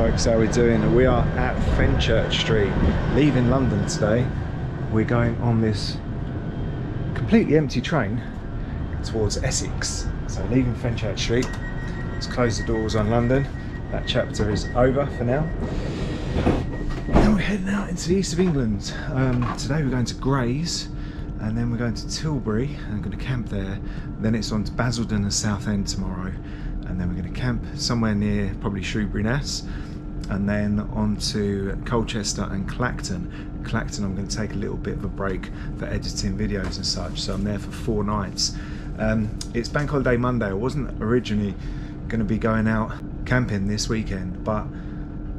folks, how are we doing? We are at Fenchurch Street, leaving London today. We're going on this completely empty train towards Essex. So leaving Fenchurch Street, let's close the doors on London. That chapter is over for now. Now we're heading out into the east of England. Today we're going to Grays, and then we're going to Tilbury, and I'm going to camp there. Then it's on to Basildon and Southend tomorrow, and then we're going to camp somewhere near probably Shrewsbury Ness, and then on to Colchester and Clacton. Clacton I'm going to take a little bit of a break for editing videos and such, so I'm there for 4 nights. It's Bank Holiday Monday. I wasn't originally going to be going out camping this weekend, but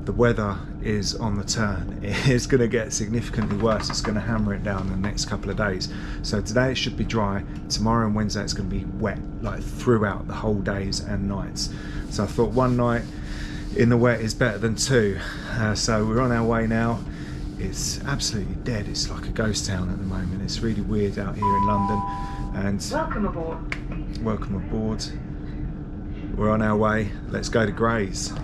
the weather is on the turn. It's going to get significantly worse. It's going to hammer it down in the next couple of days. So today it should be dry. Tomorrow and Wednesday it's going to be wet, like throughout the whole days and nights. So I thought one night in the wet is better than 2. So we're on our way now. It's absolutely dead. It's like a ghost town at the moment. It's really weird out here in London. And welcome aboard. Welcome aboard. We're on our way. Let's go to Grays.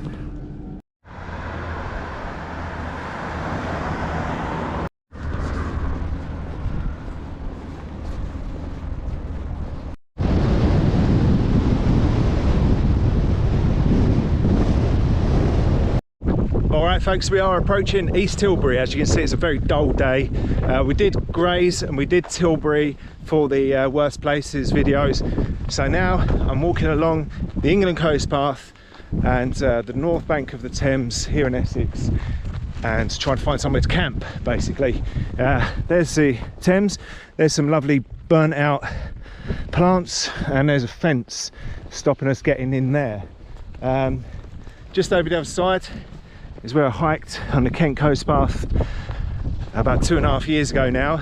Alright folks, we are approaching East Tilbury. As you can see, it's a very dull day. We did Grays and we did Tilbury for the worst places videos. So now I'm walking along the England coast path and the north bank of the Thames here in Essex, and trying to find somewhere to camp basically. There's the Thames, there's some lovely burnt out plants, and there's a fence stopping us getting in there. Just over the other side is where I hiked on the Kent coast path about 2.5 years ago now,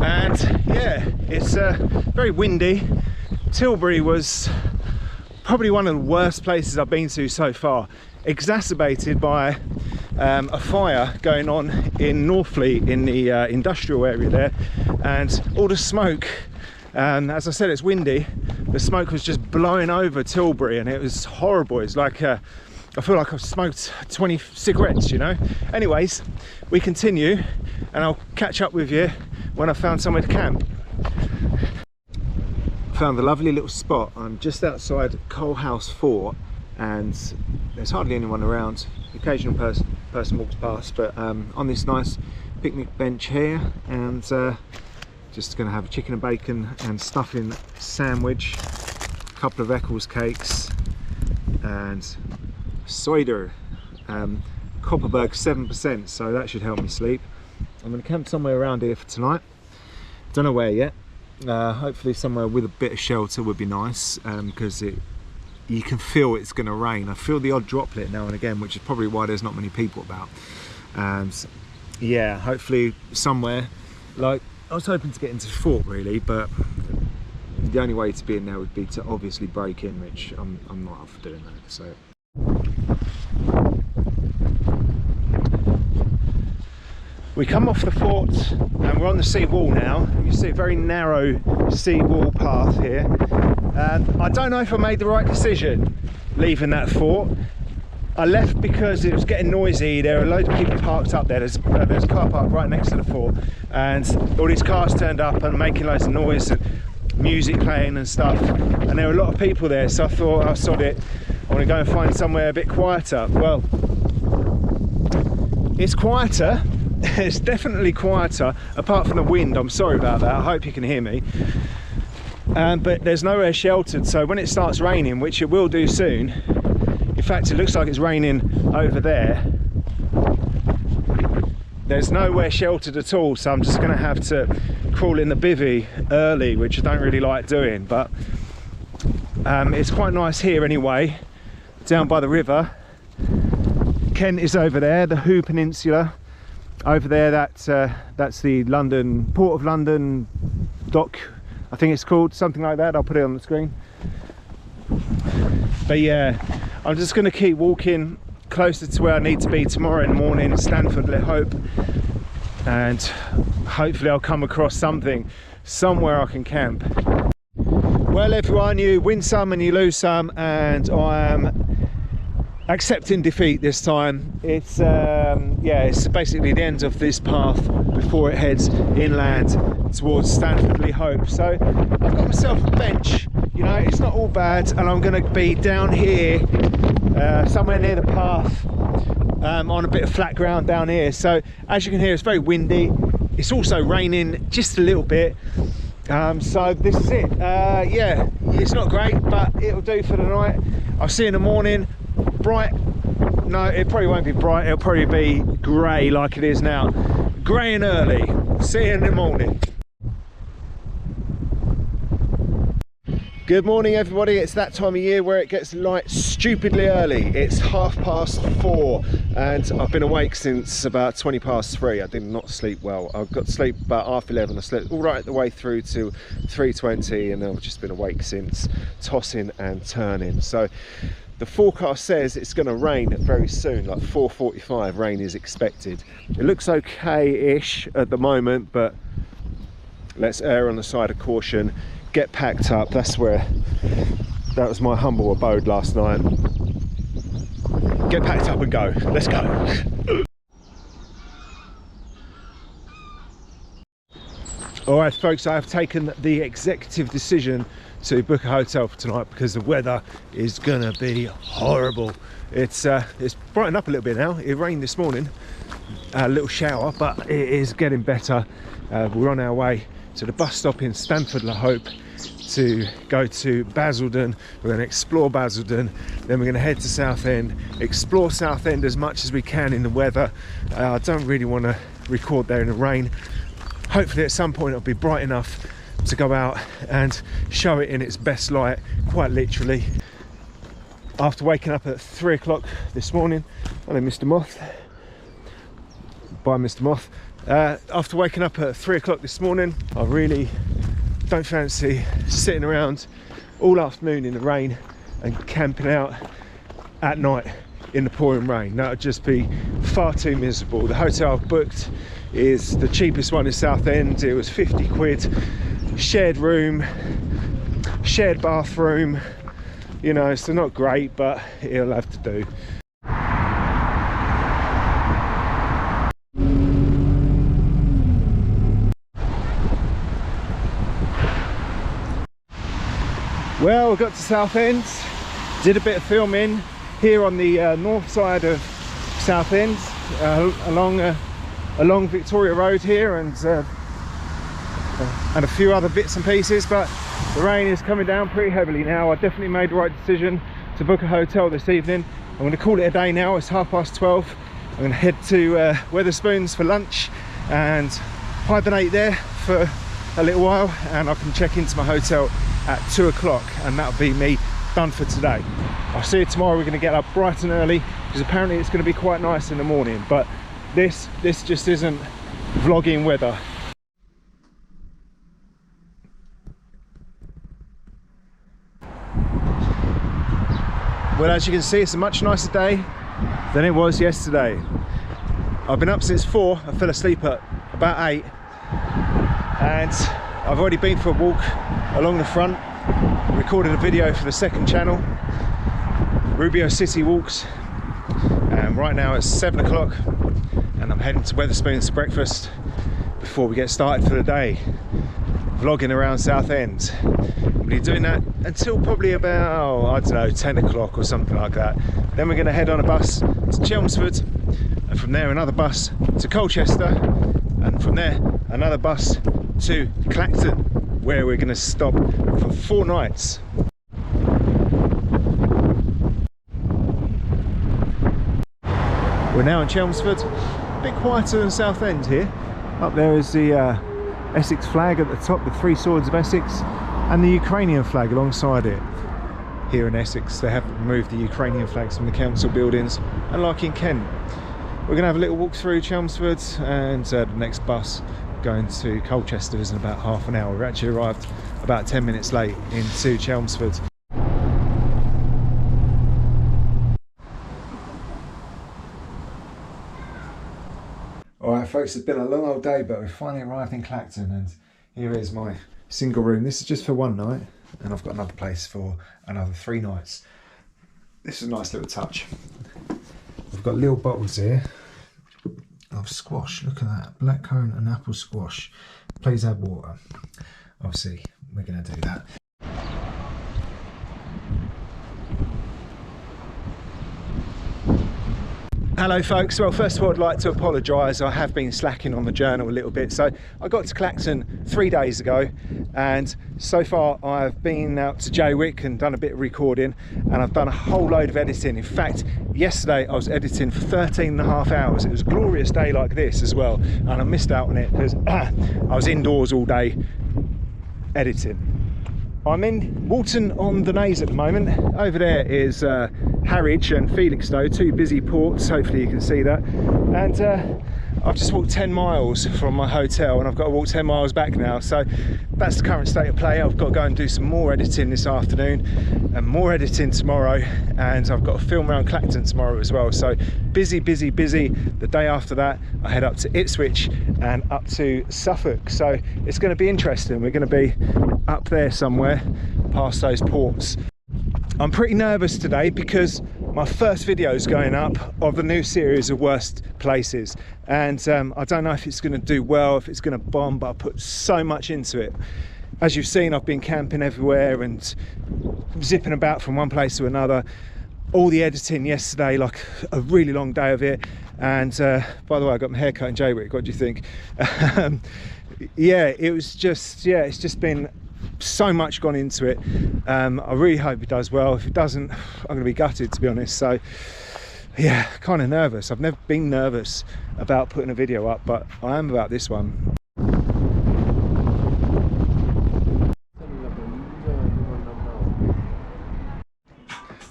and yeah, it's very windy. Tilbury was probably one of the worst places I've been to so far, exacerbated by a fire going on in Northfleet in the industrial area there, and all the smoke, as I said, it's windy, the smoke was just blowing over Tilbury and it was horrible. It's like I feel like I've smoked 20 cigarettes, you know. Anyways, we continue and I'll catch up with you when I've found somewhere to camp. Found a lovely little spot. I'm just outside Coalhouse Fort and there's hardly anyone around. The occasional person walks past, but on this nice picnic bench here, and just going to have a chicken and bacon and stuffing sandwich, a couple of Eccles cakes and cider, Copperberg 7%, so that should help me sleep. I'm going to camp somewhere around here for tonight. Don't know where yet. Hopefully somewhere with a bit of shelter would be nice, because you can feel it's going to rain. I feel the odd droplet now and again, which is probably why there's not many people about. And yeah, hopefully somewhere, like I was hoping to get into the fort really, but the only way to be in there would be to obviously break in, which I'm not up for doing that. So we come off the fort and we're on the sea wall now. You see a very narrow sea wall path here, and I don't know if I made the right decision leaving that fort. I left because it was getting noisy. There are a load of people parked up there. There's a car park right next to the fort, and all these cars turned up and making loads of noise and music playing and stuff, and there were a lot of people there, so I thought, I'll sod it, I want to go and find somewhere a bit quieter. Well, it's quieter. It's definitely quieter, apart from the wind. I'm sorry about that, I hope you can hear me. But there's nowhere sheltered, so when it starts raining, which it will do soon, in fact it looks like it's raining over there, there's nowhere sheltered at all, so I'm just going to have to crawl in the bivvy early, which I don't really like doing, but it's quite nice here anyway, down by the river. Kent is over there, the Hoo Peninsula over there, that's the London, Port of London dock, I think it's called, something like that. I'll put it on the screen. But yeah, I'm just going to keep walking closer to where I need to be tomorrow in the morning, Stanford, let hope, and hopefully I'll come across something, somewhere I can camp. Well everyone, you win some and you lose some, and I am accepting defeat this time. It's yeah, it's basically the end of this path before it heads inland towards Stanford-le-Hope. So I've got myself a bench, you know, it's not all bad, and I'm going to be down here somewhere near the path, on a bit of flat ground down here. So as you can hear, it's very windy. It's also raining just a little bit. So this is it. Yeah, it's not great, but it'll do for the night. I'll see you in the morning. Bright, no, it probably won't be bright, it'll probably be grey like it is now. Grey and early. See you in the morning. Good morning everybody, it's that time of year where it gets light stupidly early. It's 4:30 and I've been awake since about 3:20. I did not sleep well. I got to sleep about 11:30. I slept all right the way through to 3:20 and I've just been awake since, tossing and turning. So the forecast says it's going to rain very soon, like 4:45 rain is expected. It looks okay-ish at the moment, but let's err on the side of caution. Get packed up. That was my humble abode last night. Get packed up and go. Let's go. All right folks, I have taken the executive decision to book a hotel for tonight because the weather is gonna be horrible. It's brightened up a little bit now. It rained this morning, a little shower, but it is getting better. We're on our way to the bus stop in Stanford-le-Hope to go to Basildon. We're going to explore Basildon, then we're going to head to Southend, explore Southend as much as we can in the weather. I don't really want to record there in the rain. Hopefully at some point it'll be bright enough to go out and show it in its best light, quite literally. After waking up at 3 o'clock this morning, hello Mr. Moth, bye Mr. Moth. After waking up at 3 o'clock this morning, I really don't fancy sitting around all afternoon in the rain and camping out at night in the pouring rain. That would just be far too miserable. The hotel I've booked is the cheapest one in Southend. It was 50 quid, shared room, shared bathroom, you know, so not great, but it'll have to do. Well, we got to Southend, did a bit of filming here on the north side of Southend, along Victoria Road here, and a few other bits and pieces, but the rain is coming down pretty heavily now. I definitely made the right decision to book a hotel this evening. I'm going to call it a day now. It's 12:30. I'm going to head to Wetherspoons for lunch and hibernate there for a little while, and I can check into my hotel at 2 o'clock, and that'll be me done for today. I'll see you tomorrow. We're going to get up bright and early because apparently it's going to be quite nice in the morning, but this just isn't vlogging weather. Well, as you can see, it's a much nicer day than it was yesterday. I've been up since 4. I fell asleep at about 8, and I've already been for a walk along the front, recorded a video for the second channel, Rubio City Walks, and right now it's 7 o'clock and I'm heading to Wetherspoons for breakfast before we get started for the day, vlogging around Southend. We'll be doing that until probably about, I don't know, 10 o'clock or something like that. Then we're going to head on a bus to Chelmsford, and from there another bus to Colchester, and from there another bus to Clacton, where we're going to stop for 4 nights. We're now in Chelmsford, a bit quieter than Southend here. Up there is the Essex flag at the top, the 3 swords of Essex, and the Ukrainian flag alongside it. Here in Essex they have removed the Ukrainian flags from the council buildings, unlike in Kent. We're going to have a little walk through Chelmsford, and the next bus going to Colchester is in about half an hour. We actually arrived about 10 minutes late into Chelmsford. Alright folks, it's been a long old day, but we finally arrived in Clacton, and here is my single room. This is just for 1 night, and I've got another place for another 3 nights. This is a nice little touch. We've got little bottles here of squash. Look at that, blackcurrant and apple squash. Please add water. Obviously, we're going to do that. Hello folks, well first of all I'd like to apologise, I have been slacking on the journal a little bit. So I got to Clacton 3 days ago and so far I've been out to Jaywick and done a bit of recording and I've done a whole load of editing. In fact, yesterday I was editing for 13.5 hours. It was a glorious day like this as well and I missed out on it because I was indoors all day editing. I'm in Walton-on-the-Naze at the moment. Over there is Harwich and Felixstowe, two busy ports, hopefully you can see that. And I've just walked 10 miles from my hotel and I've got to walk 10 miles back now. So that's the current state of play. I've got to go and do some more editing this afternoon and more editing tomorrow. And I've got to film around Clacton tomorrow as well. So busy, busy, busy. The day after that, I head up to Ipswich and up to Suffolk. So it's going to be interesting. We're going to be up there somewhere past those ports. I'm pretty nervous today because my first video is going up of the new series of worst places and I don't know if it's going to do well, if it's going to bomb, but I put so much into it. As you've seen, I've been camping everywhere and zipping about from one place to another. All the editing yesterday, like a really long day of it. And by the way, I got my hair cut in Jaywick. What do you think? Yeah, it was just, yeah, it's just been so much gone into it. I really hope it does well. If it doesn't, I'm going to be gutted, to be honest. So yeah, kind of nervous. I've never been nervous about putting a video up, but I am about this one.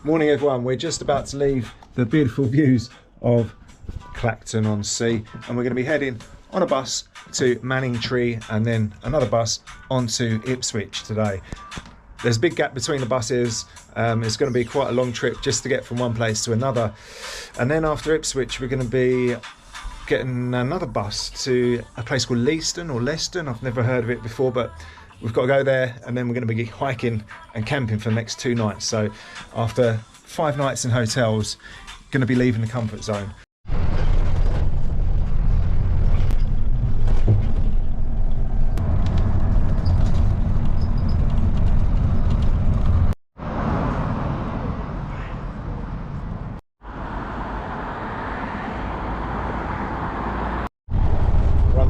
Morning everyone, we're just about to leave the beautiful views of Clacton on Sea and we're going to be heading on a bus to Manningtree and then another bus onto Ipswich today. There's a big gap between the buses. It's going to be quite a long trip just to get from one place to another. And then after Ipswich, we're going to be getting another bus to a place called Leiston or Leston. I've never heard of it before, but we've got to go there and then we're going to be hiking and camping for the next 2 nights. So after 5 nights in hotels, going to be leaving the comfort zone.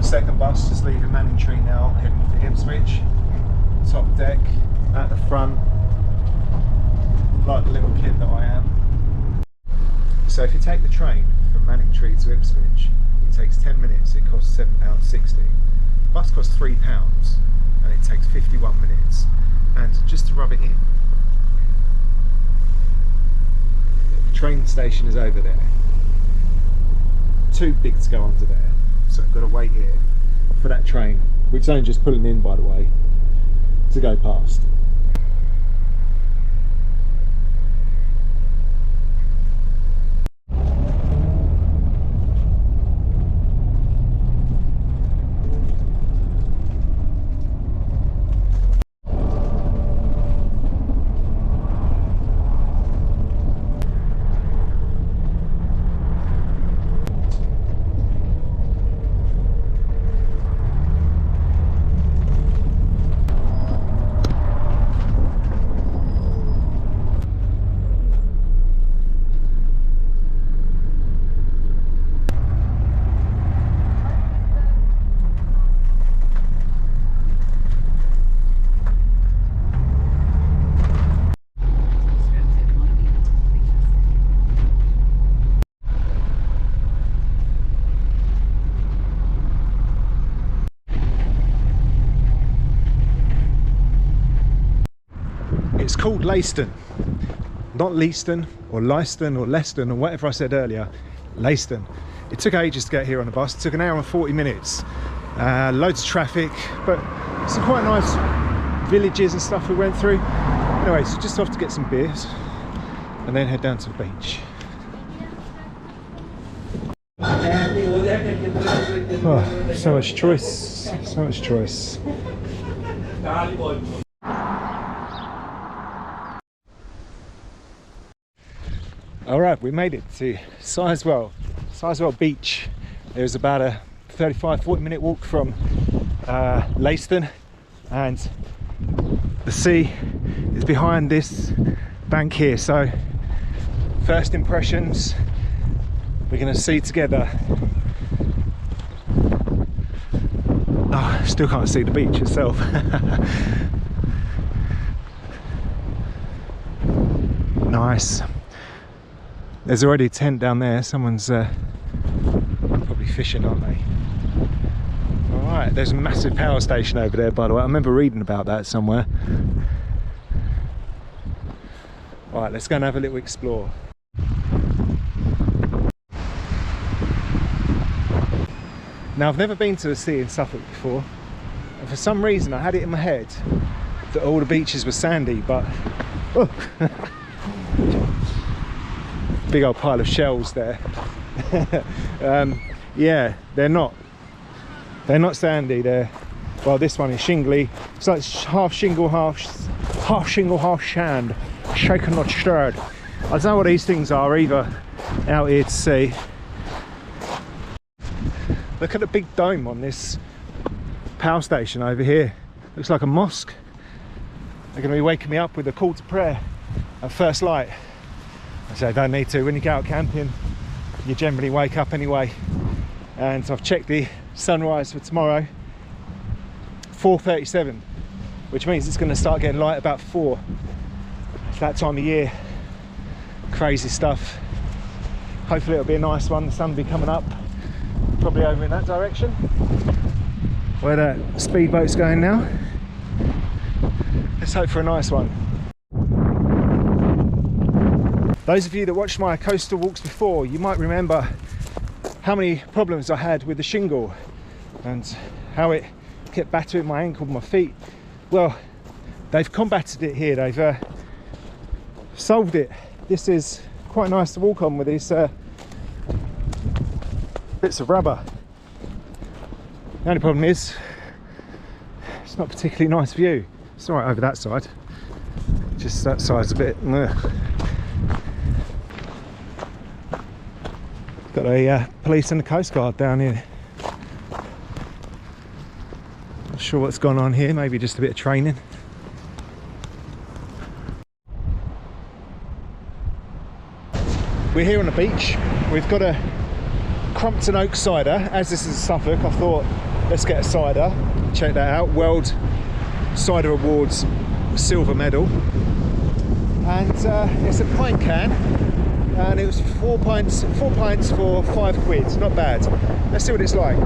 Second bus, just leaving Manningtree now, heading for Ipswich. Top deck, at the front, like the little kid that I am. So if you take the train from Manningtree to Ipswich, it takes 10 minutes, it costs £7.60. The bus costs £3 and it takes 51 minutes. And just to rub it in, the train station is over there. Too big to go under there. So I've got to wait here for that train, which is only just pulling in by the way, to go past. It's called Leiston, not Leiston or Leiston or Leston or whatever I said earlier. Leiston. It took ages to get here on the bus. It took 1 hour and 40 minutes. Loads of traffic, but some quite nice villages and stuff we went through. Anyway, so just off to get some beers and then head down to the beach. Oh, so much choice, so much choice. All right, we made it to Sizewell Beach. It was about a 35-40 minute walk from Leiston, and the sea is behind this bank here. So first impressions we're going to see together. Oh, still can't see the beach itself. Nice. There's already a tent down there. Someone's probably fishing, aren't they? Alright, there's a massive power station over there, by the way. I remember reading about that somewhere. Alright, let's go and have a little explore. Now, I've never been to the sea in Suffolk before, and for some reason I had it in my head that all the beaches were sandy, but oh. Big old pile of shells there. Yeah, they're not sandy. Well, this one is shingly. It's like half shingle, half sand, shaken not stirred. I don't know what these things are either out here to sea. Look at the big dome on this power station over here. Looks like a mosque. They're going to be waking me up with a call to prayer at first light. I say I don't need to. When you go out camping, you generally wake up anyway. And so I've checked the sunrise for tomorrow, 4:37, which means it's going to start getting light about 4. It's that time of year. Crazy stuff. Hopefully it'll be a nice one. The sun will be coming up, probably over in that direction where the speedboat's going now. Let's hope for a nice one. Those of you that watched my coastal walks before, you might remember how many problems I had with the shingle and how it kept battering my ankle and my feet. Well, they've combated it here. They've solved it. This is quite nice to walk on with these bits of rubber. The only problem is it's not a particularly nice view. It's all right over that side, just that side's a bit got a police and a coast guard down here. Not sure what's gone on here, maybe just a bit of training. We're here on the beach. We've got a Crumpton Oak cider. As this is Suffolk, I thought let's get a cider. Check that out. World Cider Awards silver medal. And it's a pint can. And it was 4 pints for £5. Not bad. Let's see what it's like.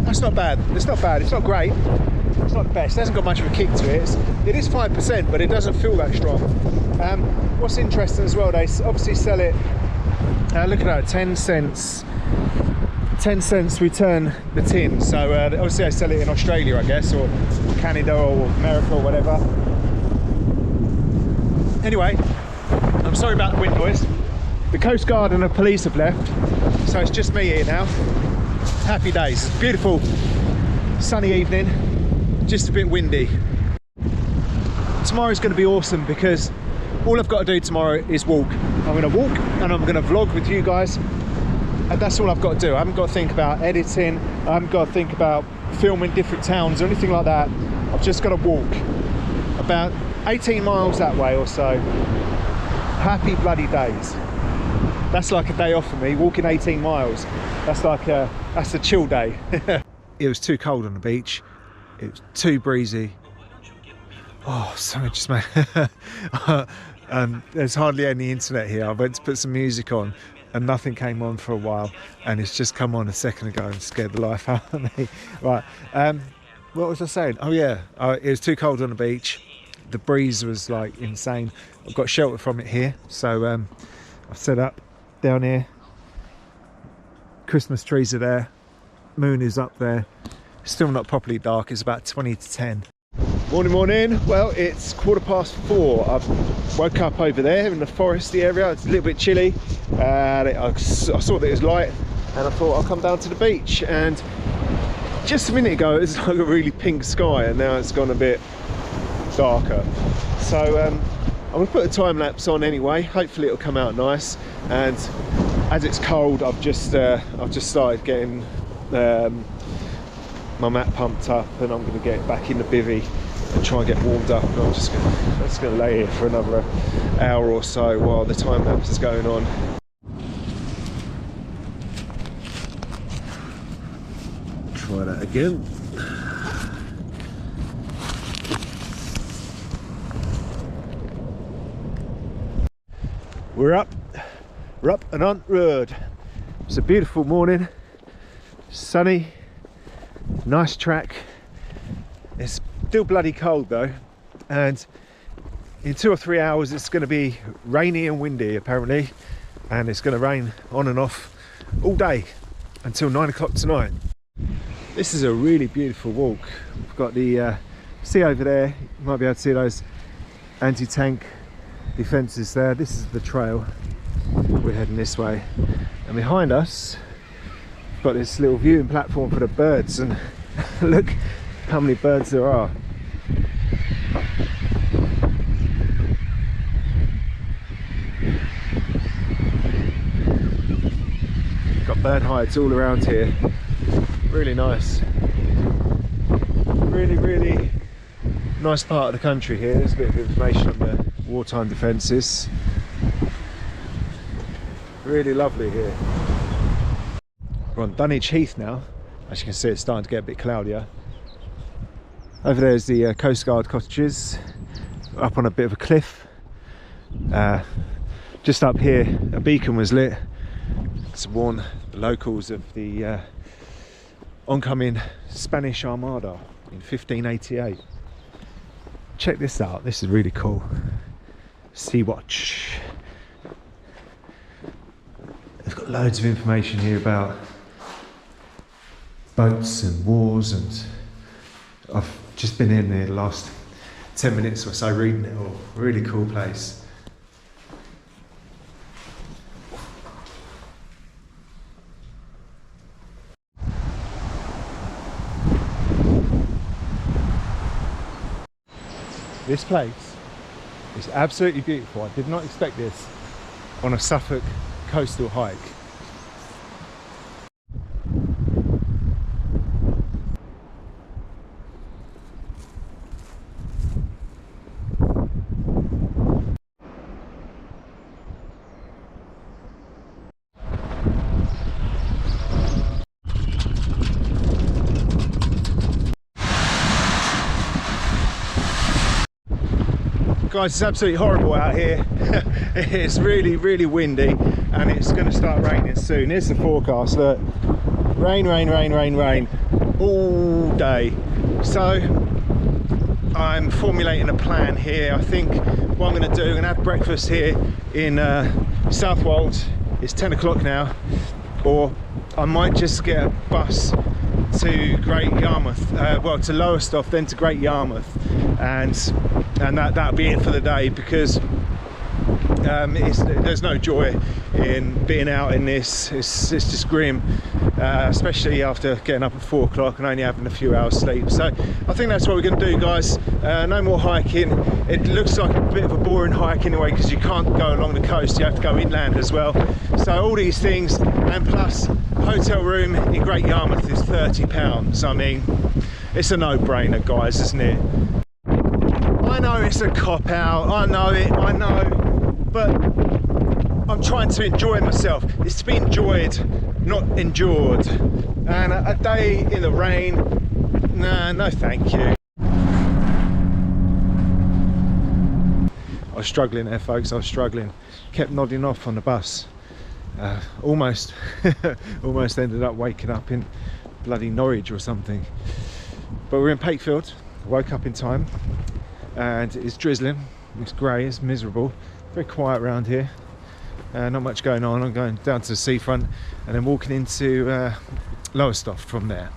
That's not bad. It's not bad. It's not great. It's not the best. It hasn't got much of a kick to it. It is 5%, but it doesn't feel that strong. What's interesting as well, they obviously sell it. Look at that, 10 cents. 10 cents return the tin. So obviously they sell it in Australia, I guess, or Canada or America or whatever. Anyway, I'm sorry about the wind noise. The Coast Guard and the police have left, so it's just me here now. Happy days. It's a beautiful sunny evening, just a bit windy. Tomorrow's going to be awesome because all I've got to do tomorrow is walk. I'm going to walk and I'm going to vlog with you guys, and that's all I've got to do. I haven't got to think about editing, I haven't got to think about filming different towns or anything like that. I've just got to walk about 18 miles that way or so. Happy bloody days. That's like a day off for me, walking 18 miles. That's like that's a chill day. It was too cold on the beach. It was too breezy. Oh, something just made... there's hardly any internet here. I went to put some music on and nothing came on for a while, and it's just come on a second ago and scared the life out of me. Right, what was I saying? Oh yeah, it was too cold on the beach. The breeze was like insane. I've got shelter from it here, so I've set up down here. Christmas trees are there, moon is up there. Still not properly dark, it's about 20 to 10. Morning. Well, it's 4:15. I've woke up over there in the foresty area. It's a little bit chilly. I saw that it was light and I thought I'll come down to the beach, and just a minute ago it was like a really pink sky and now it's gone a bit darker. So I'm going to put a time lapse on anyway. Hopefully it'll come out nice. And as it's cold, I've just started getting my mat pumped up, and I'm going to get back in the bivvy and try and get warmed up. And I'm just going to lay here for another hour or so while the time lapse is going on. Try that again. We're up and on road. It's a beautiful morning, sunny, nice track. It's still bloody cold though, and in 2 or 3 hours it's going to be rainy and windy apparently, and it's going to rain on and off all day until 9 o'clock tonight. This is a really beautiful walk. We've got the see over there, you might be able to see those anti-tank defences there. This is the trail. We're heading this way, and behind us we've got this little viewing platform for the birds, and look how many birds there are. Got bird hides all around here. Really nice. Really nice part of the country here. There's a bit of information on the wartime defences. Really lovely here. We're on Dunwich Heath now. As you can see, it's starting to get a bit cloudier. Over there is the Coast Guard cottages, up on a bit of a cliff. Just up here, a beacon was lit to warn the locals of the oncoming Spanish Armada in 1588. Check this out, this is really cool. Sea Watch. They've got loads of information here about boats and wars, and I've just been in there the last 10 minutes or so reading it all. Really cool place. This place is absolutely beautiful. I did not expect this on a Suffolk coastal hike. Guys, it's absolutely horrible out here. It's really windy, and it's going to start raining soon. Here's the forecast. Look, rain all day. So I'm formulating a plan here. I think what I'm going to do, I'm going to have breakfast here in Southwold. It's 10 o'clock now, or I might just get a bus to Great Yarmouth, well, to Lowestoft, then to Great Yarmouth, and that'll be it for the day, because there's no joy in being out in this. It's just grim, especially after getting up at 4 o'clock and only having a few hours sleep. So I think that's what we're going to do, guys. No more hiking. It looks like a bit of a boring hike anyway, because you can't go along the coast, you have to go inland as well. So all these things, and plus hotel room in Great Yarmouth is £30. I mean, it's a no-brainer, guys, isn't it? I know it's a cop-out, I know, but I'm trying to enjoy myself. It's to be enjoyed, not endured. And a day in the rain, nah, no thank you. I was struggling there, folks, I was struggling. Kept nodding off on the bus. Almost ended up waking up in bloody Norwich or something. But we're in Pakefield. Woke up in time, and it's drizzling, it's grey, it's miserable, very quiet around here, not much going on. I'm going down to the seafront and then walking into Lowestoft from there.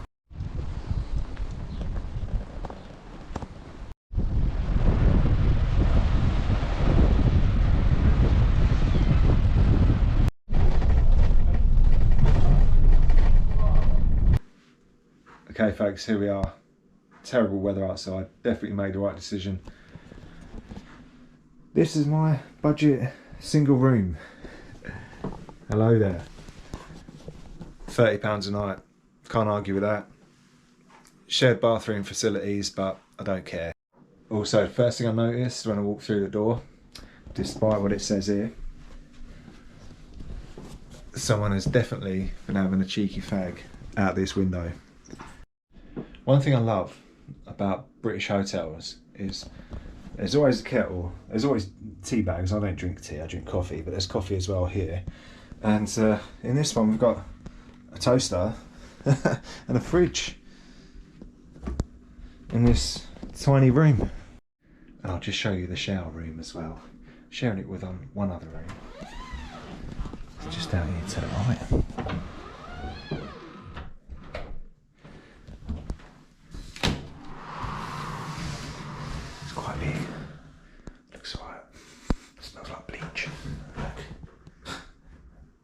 Okay folks, here we are. Terrible weather outside. Definitely made the right decision. This is my budget single room. Hello there. £30 a night. Can't argue with that. Shared bathroom facilities, but I don't care. Also, first thing I noticed when I walked through the door, despite what it says here, someone has definitely been having a cheeky fag out this window. One thing I love about British hotels is there's always a kettle, there's always tea bags. I don't drink tea, I drink coffee, but there's coffee as well here. And in this one we've got a toaster and a fridge in this tiny room. And I'll just show you the shower room as well. Sharing it with one other room. It's just down here to the right. It's quite big. Looks like, smells like bleach. Look.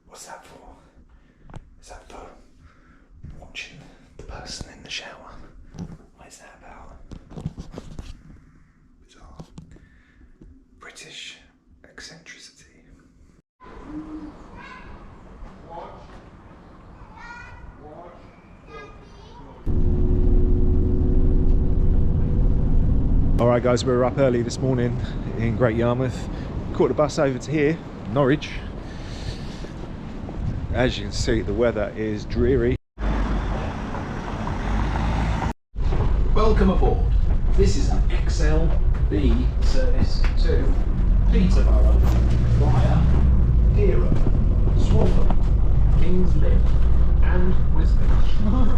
What's that for? Is that for watching the person in the shower? What is that about? Bizarre. British eccentricity. Alright guys, we were up early this morning in Great Yarmouth. Caught the bus over to here, Norwich. As you can see, the weather is dreary. Welcome aboard. This is an XLB service to Peterborough via Dereham, Suffolk, Kings Lynn and Wisbech.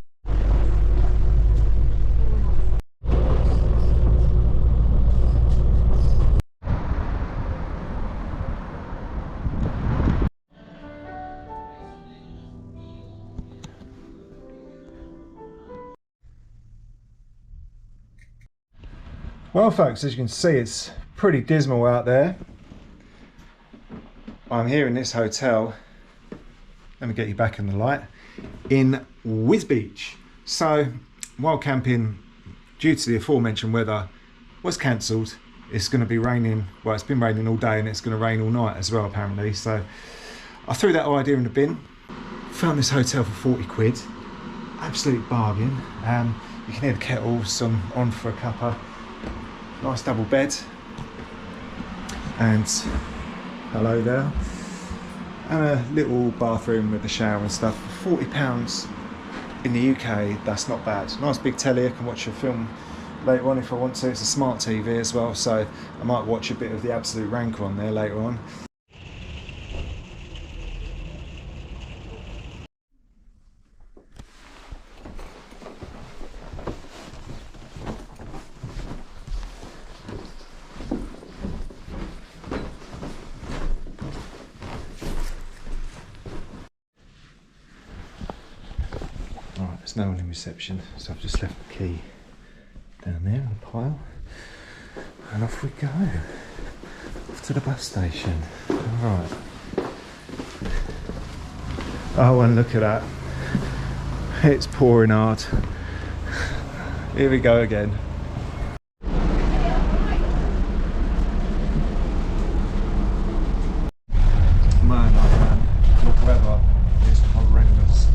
Well folks, as you can see, it's pretty dismal out there. I'm here in this hotel, let me get you back in the light, in Wisbech. So while camping, due to the aforementioned weather, was cancelled. It's going to be raining, well it's been raining all day and it's going to rain all night as well apparently. So I threw that idea in the bin, found this hotel for 40 quid, absolute bargain. You can hear the kettles on for a cuppa. Nice double bed, and hello there, and a little bathroom with a shower and stuff. For £40 in the UK, that's not bad. Nice big telly, I can watch a film later on if I want to. It's a smart TV as well, so I might watch a bit of the Absolute Ranker on there later on. There's no one in reception, so I've just left the key down there in the pile, and off we go, off to the bus station. Alright. Oh, and look at that, it's pouring hard. Here we go again. Man, oh man, the weather is horrendous.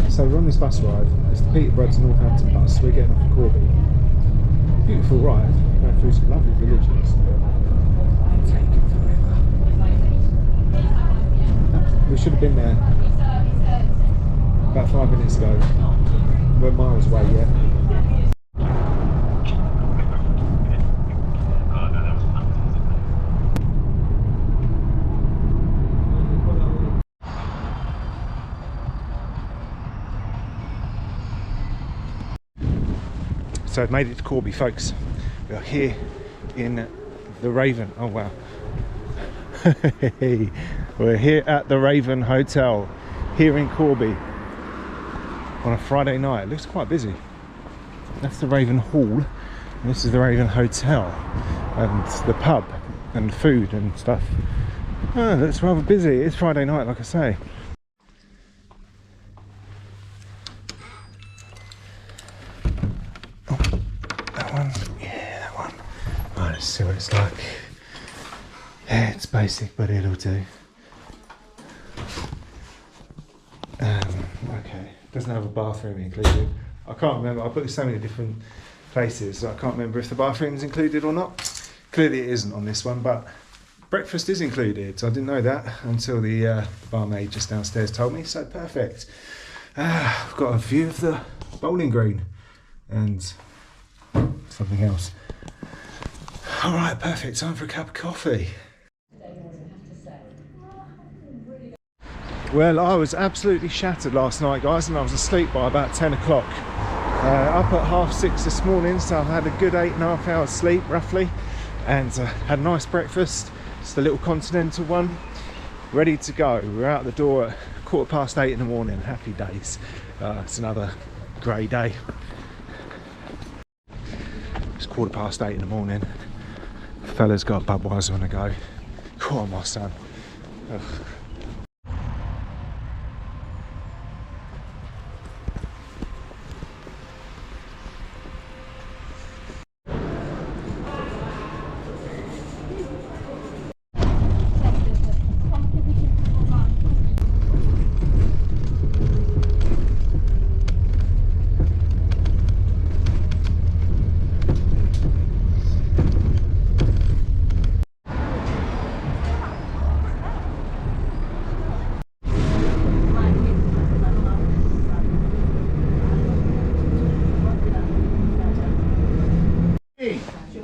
So we're on this bus ride. It's the Peterborough to Northampton bus. We're getting off at Corby. Beautiful ride, going through some lovely villages. Taking forever. We should have been there about 5 minutes ago. We're miles away yet. So I've made it to Corby, folks. We are here in the Raven. Oh wow. We're here at the Raven Hotel here in Corby on a Friday night. It looks quite busy. That's the Raven Hall, and this is the Raven Hotel, and the pub and food and stuff. Oh, it looks rather busy. It's Friday night, like I say. Oh, that one. Yeah, that one. Right, let's see what it's like. Yeah, it's basic, but it'll do. Okay, doesn't have a bathroom included. I can't remember, I put so many different places, so I can't remember if the bathroom's included or not. Clearly it isn't on this one, but breakfast is included. I didn't know that until the barmaid just downstairs told me, so perfect. I've got a view of the bowling green and something else. All right, perfect, time for a cup of coffee. Well, I was absolutely shattered last night, guys, and I was asleep by about 10 o'clock. Up at 6:30 this morning, so I've had a good 8.5 hours sleep, roughly, and had a nice breakfast, just a little continental one, ready to go. We're out the door at 8:15 in the morning. Happy days. It's another grey day. It's 8:15 in the morning. The fella's got Budweiser on the go. Come on, my son. Ugh.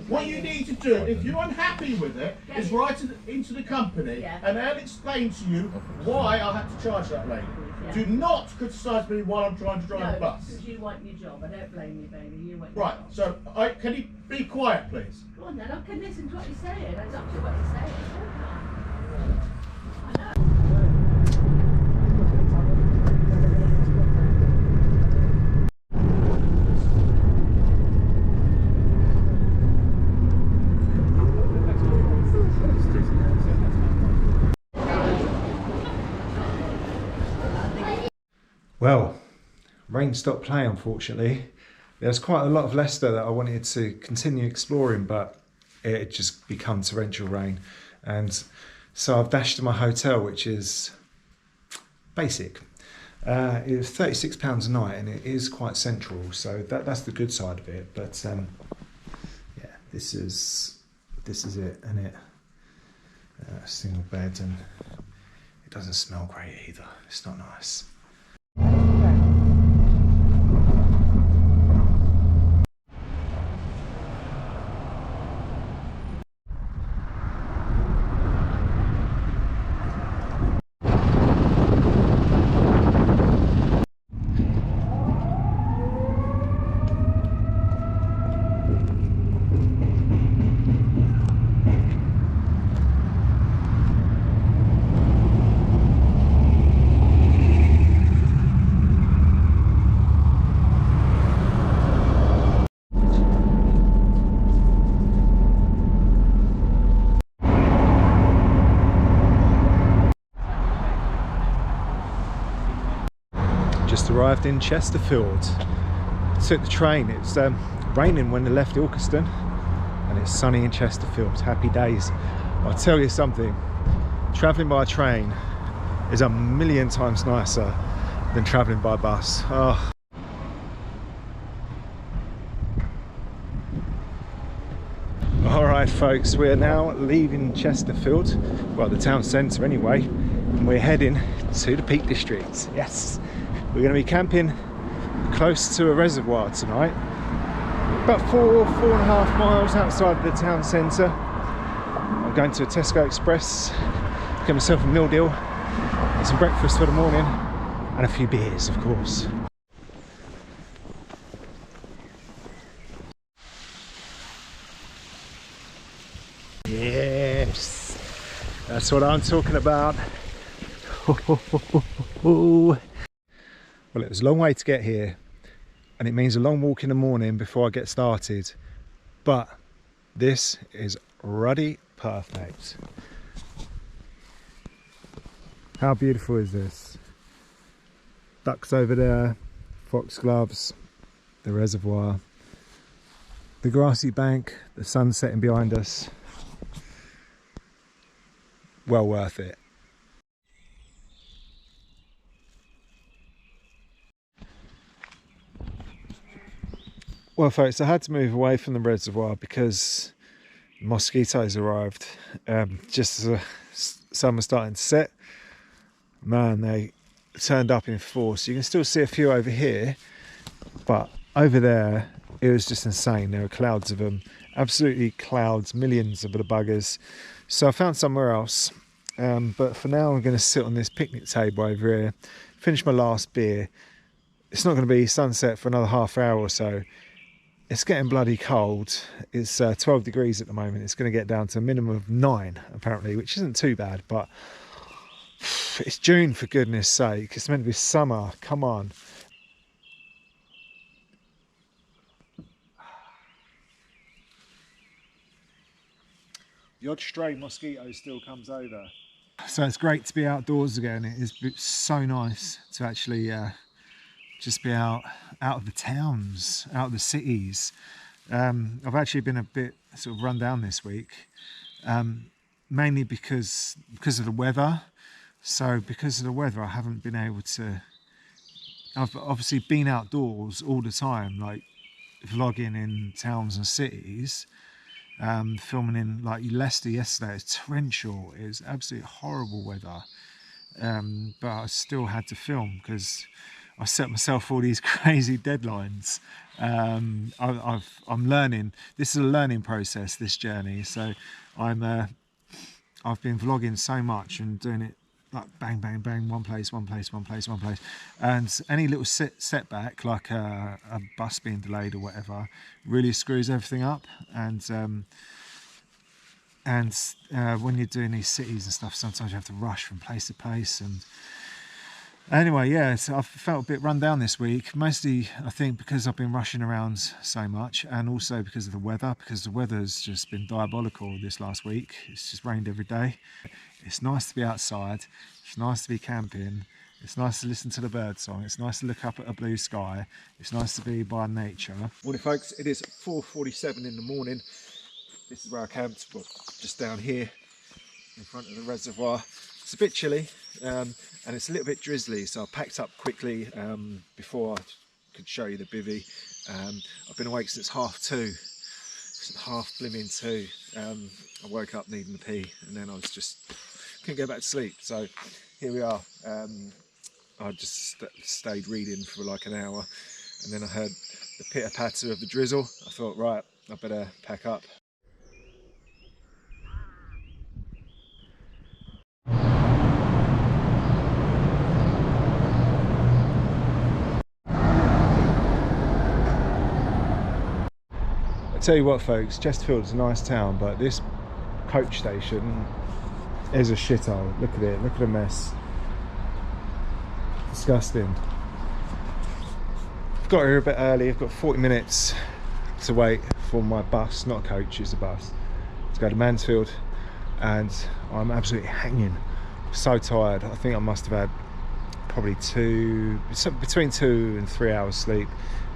What you need to do, if you're unhappy with it, is write it into the company and they'll explain to you why I had to charge that lady. Do not criticise me while I'm trying to drive the bus. Because you want your job. I don't blame you, baby. You want Right, your job. so can you be quiet, please? Go on then, I can listen to what you're saying. That's up to what you're saying. I know. Well, rain stopped playing, unfortunately. There's quite a lot of Leicester that I wanted to continue exploring, but it had just become torrential rain. And so I've dashed to my hotel, which is basic. It was £36 a night, and it is quite central, so that's the good side of it. But yeah, this is it, and it single bed, and it doesn't smell great either. It's not nice. Just arrived in Chesterfield. Took the train. It's raining when they left Ilkeston, and it's sunny in Chesterfield. Happy days. I'll tell you something, travelling by train is a million times nicer than travelling by bus. Oh. Alright folks, we're now leaving Chesterfield, well the town centre anyway, and we're heading to the Peak District. Yes! We're going to be camping close to a reservoir tonight, about 4.5 miles outside of the town centre. I'm going to a Tesco Express, get myself a meal deal, get some breakfast for the morning, and a few beers, of course. That's what I'm talking about. Well, it was a long way to get here, and it means a long walk in the morning before I get started, but this is ruddy perfect. How beautiful is this? Ducks over there, foxgloves, the reservoir, the grassy bank, the sun setting behind us. Well worth it. Well folks, I had to move away from the reservoir because mosquitoes arrived just as the sun was starting to set. Man, they turned up in force. You can still see a few over here, but over there it was just insane. There were clouds of them, absolutely clouds, millions of the buggers. So I found somewhere else, but for now I'm going to sit on this picnic table over here, finish my last beer. It's not going to be sunset for another half hour or so. It's getting bloody cold. It's 12 degrees at the moment. It's going to get down to a minimum of 9 apparently, which isn't too bad, but it's June for goodness sake. It's meant to be summer, come on. The odd stray mosquito still comes over. So it's great to be outdoors again. It's so nice to actually just be out of the towns, out of the cities. I've actually been a bit sort of run down this week, mainly because of the weather. So because of the weather, I haven't been able to. I've obviously been outdoors all the time, like vlogging in towns and cities, filming in like Leicester yesterday. It's torrential. It was absolutely horrible weather, but I still had to film because I set myself all these crazy deadlines. I'm learning. This is a learning process, this journey. So I've been vlogging so much and doing it like bang, bang, bang, one place, and any little setback, like a bus being delayed or whatever, really screws everything up. And when you're doing these cities and stuff, sometimes you have to rush from place to place. And anyway, yeah, so I've felt a bit run down this week, mostly I think because I've been rushing around so much, and also because of the weather, because the weather's just been diabolical this last week. It's just rained every day. It's nice to be outside, it's nice to be camping, it's nice to listen to the bird song, it's nice to look up at a blue sky, it's nice to be by nature. Morning folks, it is 4:47 in the morning. This is where I camped, well, just down here in front of the reservoir. It's a bit chilly and it's a little bit drizzly, so I packed up quickly before I could show you the bivvy. I've been awake since 2:30. I woke up needing to pee, and then I was just couldn't go back to sleep. So here we are. I just stayed reading for like an hour, and then I heard the pitter patter of the drizzle. I thought, right, I better pack up. Tell you what folks, Chesterfield is a nice town, but this coach station is a shithole. Look at it, look at the mess. Disgusting. I've got here a bit early. I've got 40 minutes to wait for my bus, not a coach, it's a bus, to go to Mansfield, and I'm absolutely hanging. So tired. I think I must have had probably between 2 and 3 hours sleep,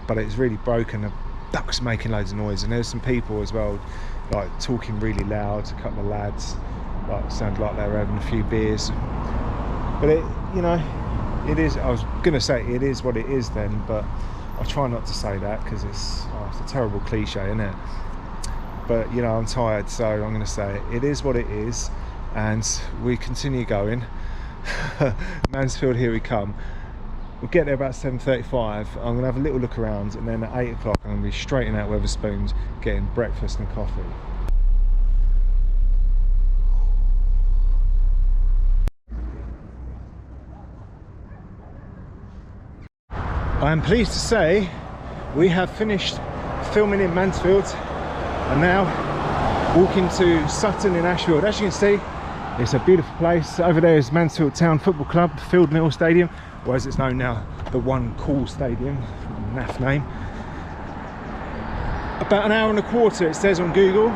but it's really broken. The ducks making loads of noise, and there's some people as well, like talking really loud. A couple of lads, like sound like they were having a few beers. But it, you know, it is. I was gonna say it is what it is then, but I try not to say that because it's a terrible cliche, isn't it? But you know, I'm tired, so I'm gonna say it is what it is, and we continue going. Mansfield, here we come. We'll get there about 7:35. I'm going to have a little look around, and then at 8 o'clock I'm going to be straight in at Wetherspoons getting breakfast and coffee. I am pleased to say we have finished filming in Mansfield and now walking to Sutton in Ashfield. As you can see, It's a beautiful place. Over there is Mansfield Town Football Club, Field Mill Stadium, or as it's known now, the One Cool Stadium, naff name. About an hour and a quarter, it says on Google,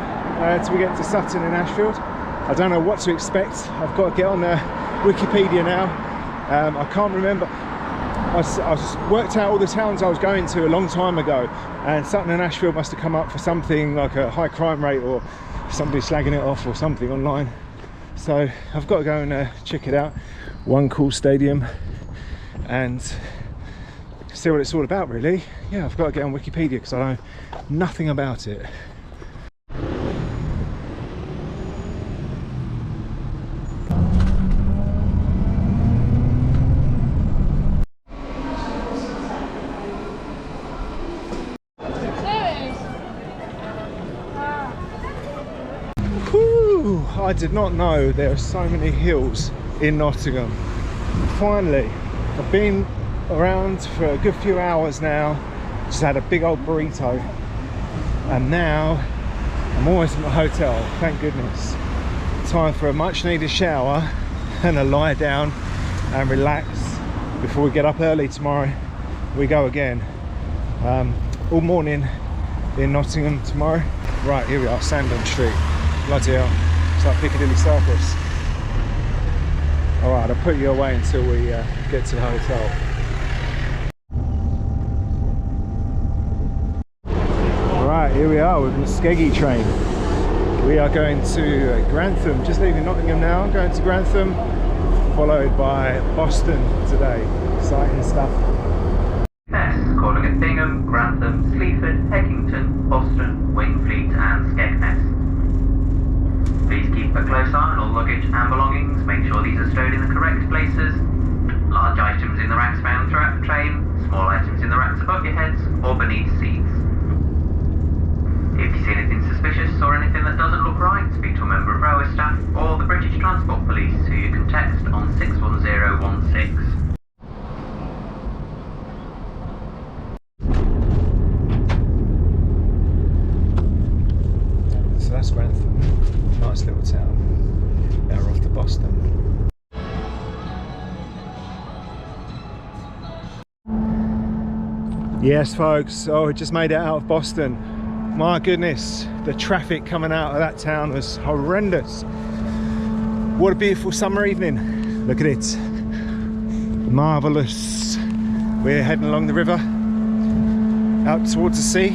till we get to Sutton in Ashfield. I don't know what to expect. I've got to get on Wikipedia now. I can't remember. I worked out all the towns I was going to a long time ago, and Sutton and Ashfield must have come up for something like a high crime rate or somebody slagging it off or something online. So I've got to go and check it out. One Cool Stadium, and see what it's all about, really. Yeah, I've got to get on Wikipedia because I know nothing about it. Whew, I did not know there are so many hills in Nottingham. Finally, I've been around for a good few hours now, just had a big old burrito, and now I'm almost at my hotel, thank goodness. Time for a much needed shower and a lie down and relax before we get up early tomorrow. We go again. All morning in Nottingham tomorrow. Right, here we are, Sandon Street. Bloody hell, it's like Piccadilly Circus. Alright, I'll put you away until we get to the hotel. Alright, here we are with the Skeggy train. We are going to Grantham, just leaving Nottingham now, going to Grantham, followed by Boston today. Exciting stuff. Calling at Bingham, Grantham, Sleaford, Heckington, Boston, Wingfleet and Skegness. Please keep a close eye on all luggage and belongings. Make sure these are stowed in the correct places. Large items in the racks found throughout the train, small items in the racks above your heads or beneath seats. If you see anything suspicious or anything that doesn't look right, speak to a member of railway staff or the British Transport Police, who you can text on 61016. So that's Grantham, nice little town. Now we're off to Boston. Yes folks, oh, we just made it out of Boston. My goodness, the traffic coming out of that town was horrendous. What a beautiful summer evening. Look at it. Marvellous. We're heading along the river, out towards the sea,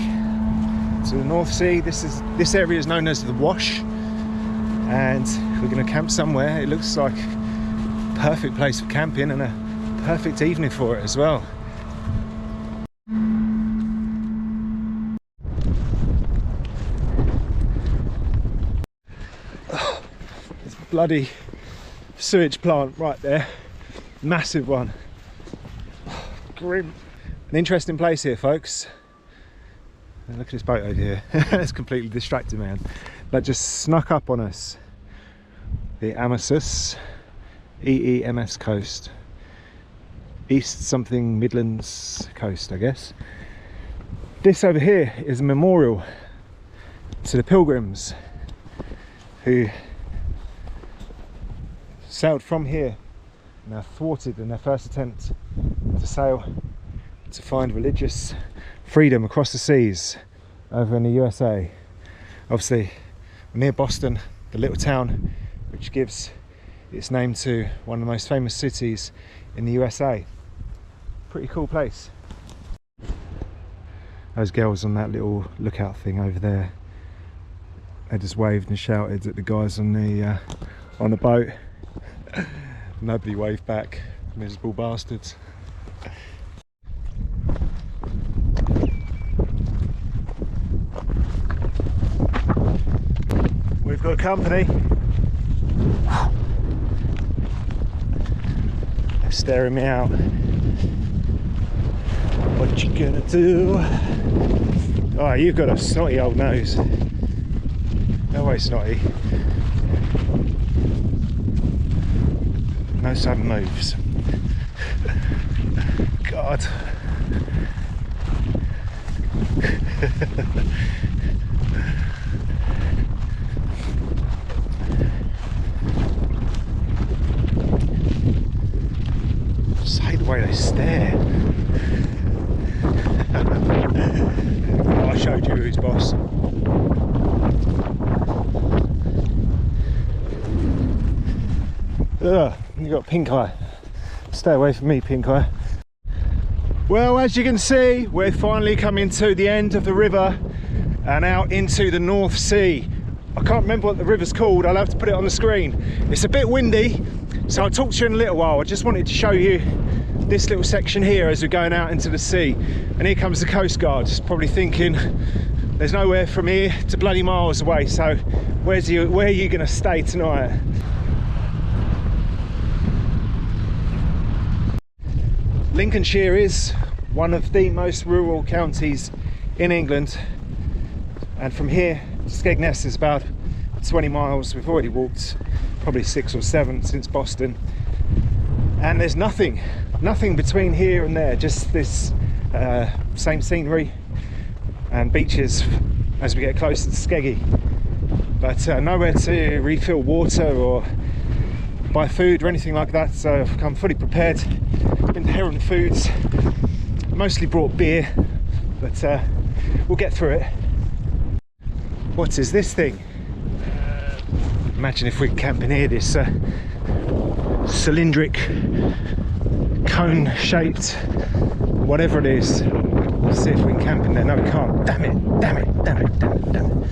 to the North Sea. This area is known as the Wash, and we're going to camp somewhere. It looks like a perfect place for camping and a perfect evening for it as well. Bloody sewage plant right there, massive one. Grim. An interesting place here folks. And look at this boat over here. It's completely distracted, man. That just snuck up on us. The Amasis EEMS coast, east something Midlands coast, I guess. This over here is a memorial to the pilgrims who sailed from here and are thwarted in their first attempt to sail to find religious freedom across the seas over in the USA. Obviously we're near Boston, the little town which gives its name to one of the most famous cities in the USA. Pretty cool place. Those girls on that little lookout thing over there, they just waved and shouted at the guys on the boat. Nobody waved back, miserable bastards. We've got company. They're staring me out. What you gonna do? Oh, you've got a snotty old nose. No way, snotty. No sudden moves. God. The way they stare. I showed you who's boss. Ugh, you got pink eye. Stay away from me, pink eye. Well, as you can see, we're finally coming to the end of the river and out into the North Sea. I can't remember what the river's called. I'll have to put it on the screen. It's a bit windy, so I'll talk to you in a little while. I just wanted to show you this little section here as we're going out into the sea. And here comes the Coast Guard, just probably thinking there's nowhere from here to bloody miles away, so where are you going to stay tonight? Lincolnshire is one of the most rural counties in England, and from here to Skegness is about 20 miles. We've already walked probably 6 or 7 since Boston, and there's nothing between here and there, just this same scenery and beaches as we get closer to Skeggy, but nowhere to refill water or buy food or anything like that, so I've come fully prepared. Been to Heron Foods, mostly brought beer, but we'll get through it. What is this thing? Imagine if we're camping here, this cylindric, cone-shaped, whatever it is. Let's see if we can camp in there. No, we can't. Damn it, damn it, damn it, damn it, damn it.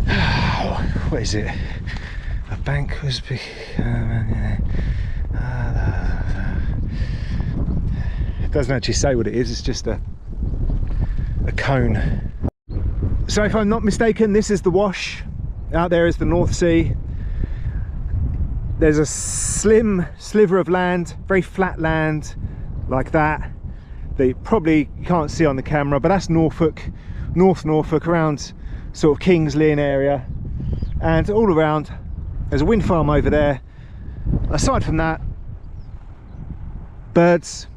Oh, what is it? A bank was big. It doesn't actually say what it is, it's just a cone. So if I'm not mistaken, this is the Wash. Out there is the North Sea. There's a slim sliver of land, very flat land like that you probably can't see on the camera, but that's Norfolk, North Norfolk, around sort of Kings Lynn area, and all around there's a wind farm over there. Aside from that, birds,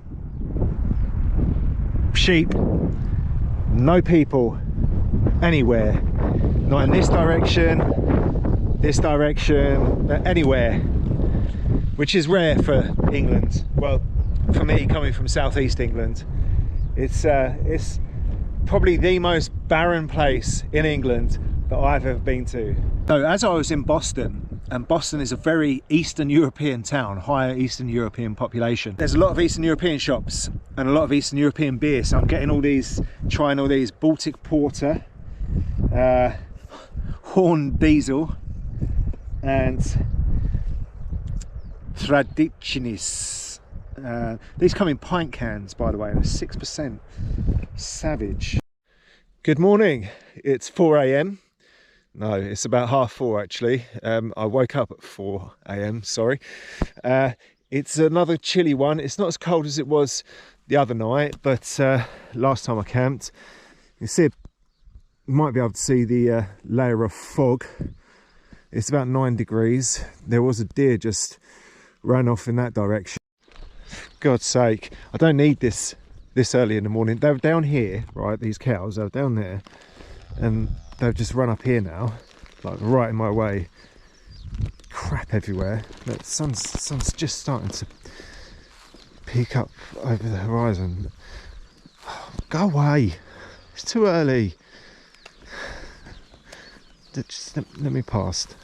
sheep, no people anywhere, not in this direction, anywhere, which is rare for England. Well, for me, coming from southeast England, it's probably the most barren place in England that I've ever been to. So as I was in Boston, and Boston is a very Eastern European town, higher Eastern European population. There's a lot of Eastern European shops and a lot of Eastern European beer, so I'm getting trying all these Baltic Porter, Horn Diesel and Traditionis. These come in pint cans, by the way, and 6%. Savage. Good morning. It's 4 AM. No, it's about 4:30 actually. I woke up at 4 AM, sorry. It's another chilly one. It's not as cold as it was the other night, but last time I camped, you see, you might be able to see the layer of fog. It's about 9 degrees. There was a deer just ran off in that direction. For God's sake, I don't need this early in the morning. They were down here, right, these cows, they were down there, and they've just run up here now, like right in my way. Crap everywhere. Look, the sun's just starting to peek up over the horizon. Oh, go away, it's too early. Just let me past.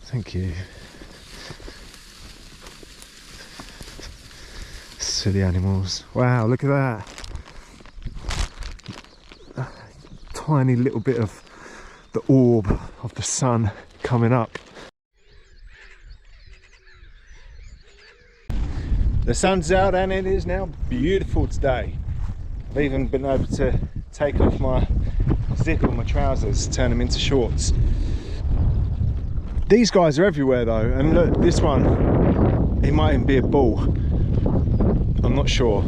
Thank you. Silly animals. Wow, look at that. A tiny little bit of the orb of the sun coming up. The sun's out and it is now beautiful today. I've even been able to take off my zip on my trousers, turn them into shorts. These guys are everywhere though, and look, this one, it might even be a bull. I'm not sure.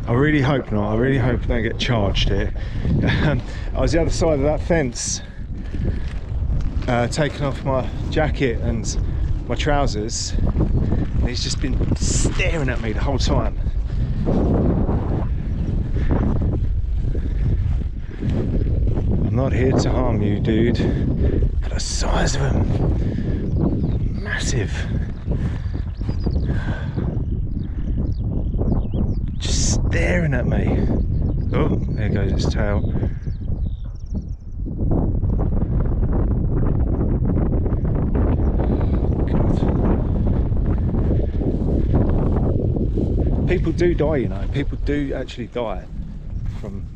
I really hope not. I really hope I don't get charged here. I was the other side of that fence, taking off my jacket and my trousers, and he's just been staring at me the whole time. I'm not here to harm you, dude. Look at the size of him. Massive. staring at me. Oh, there goes its tail. God. People do die, you know. People do actually die from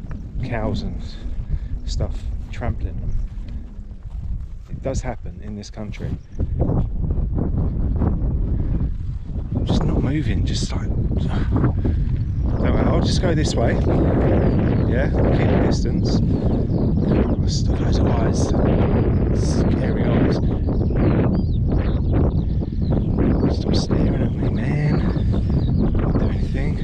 cows and stuff trampling them. It does happen in this country. I'm just not moving, just like, I'll just go this way. Yeah, keep a distance. Stop those eyes, scary eyes. Stop staring at me, man. Don't do anything.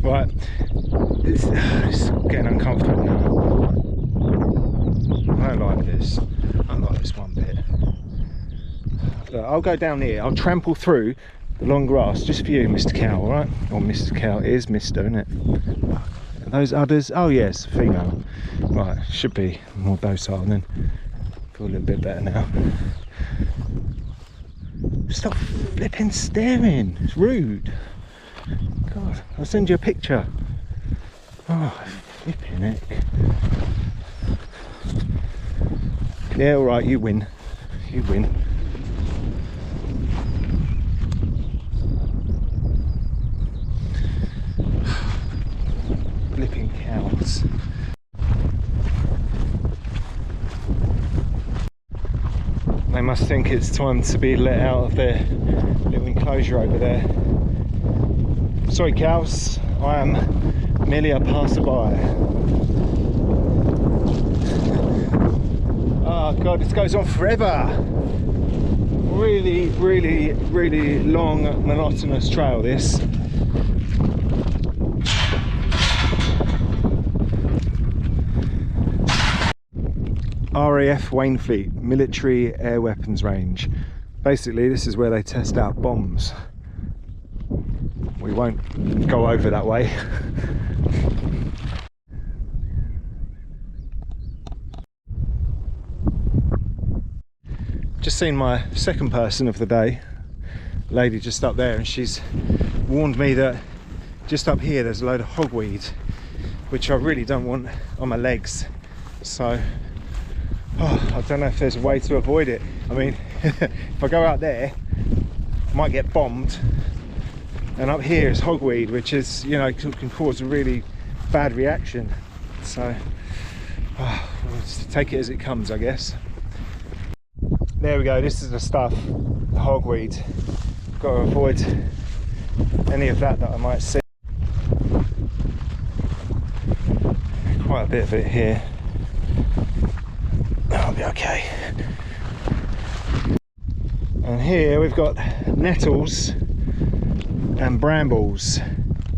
Right, it's getting uncomfortable now. I don't like this. I don't like this one bit. Look, I'll go down here. I'll trample through the long grass just for you, Mr. Cow, alright? Or Mr. Cow. It is Mr, isn't it? Are those udders? Oh yes, female. Right, should be more docile then. Feel a little bit better now. Stop flipping staring. It's rude. God, I'll send you a picture. Oh, flipping heck. Yeah, alright, you win. You win. Flipping cows. They must think it's time to be let out of their little enclosure over there. Sorry cows, I am merely a passerby. Oh god, this goes on forever. Really, really, really long, monotonous trail this. RAF Wainfleet, Military Air Weapons Range. Basically, this is where they test out bombs. We won't go over that way. Just seen my second person of the day, lady just up there, and she's warned me that just up here there's a load of hogweed, which I really don't want on my legs. So I don't know if there's a way to avoid it. I mean, if I go out there, I might get bombed. And up here is hogweed, which is, you know, can cause a really bad reaction. So we'll just take it as it comes, I guess. There we go, this is the stuff, the hogweed. Got to avoid any of that I might see. Quite a bit of it here. I'll be okay. And here we've got nettles and brambles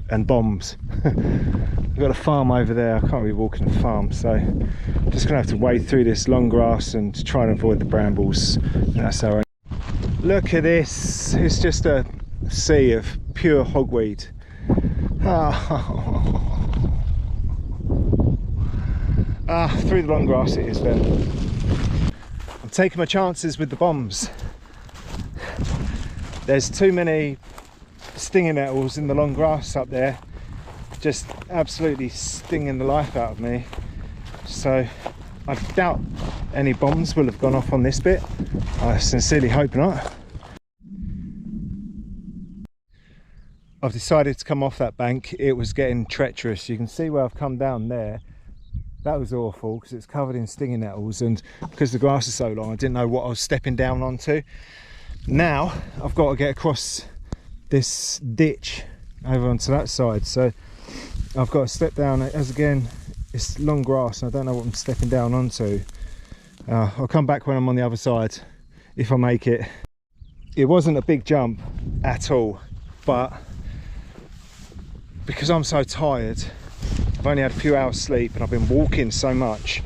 and bombs. We've got a farm over there. I can't really walk in the farm, so I'm just gonna have to wade through this long grass and try and avoid the brambles. That's how I... Look at this, it's just a sea of pure hogweed. Through the long grass it is then. I'm taking my chances with the bombs. There's too many stinging nettles in the long grass up there, just absolutely stinging the life out of me. So I doubt any bombs will have gone off on this bit. I sincerely hope not. I've decided to come off that bank. It was getting treacherous. You can see where I've come down there. That was awful because it's covered in stinging nettles, and because the grass is so long I didn't know what I was stepping down onto. Now I've got to get across this ditch over onto that side, so I've got to step down. As again, it's long grass and I don't know what I'm stepping down onto. I'll come back when I'm on the other side if I make it. It wasn't a big jump at all, but because I'm so tired, I've only had a few hours sleep and I've been walking so much,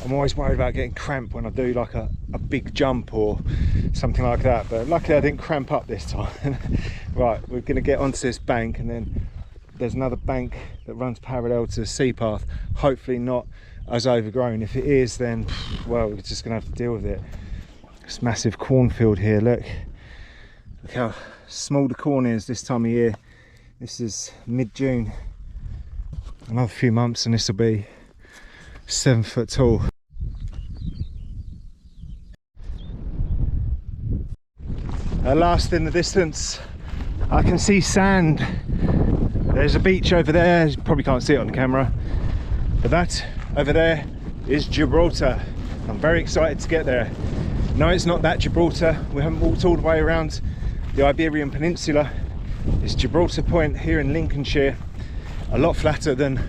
I'm always worried about getting cramp when I do like a big jump or something like that, but luckily I didn't cramp up this time. Right, we're going to get onto this bank, and then there's another bank that runs parallel to the sea path, hopefully not as overgrown. If it is, then well, we're just going to have to deal with it. This massive cornfield here, look how small the corn is this time of year. This is mid-June. Another few months and this will be 7 foot tall. At last, in the distance I can see sand. There's a beach over there, you probably can't see it on the camera, but that over there is Gibraltar. I'm very excited to get there. No, it's not that Gibraltar. We haven't walked all the way around the Iberian Peninsula. It's Gibraltar Point here in Lincolnshire, a lot flatter than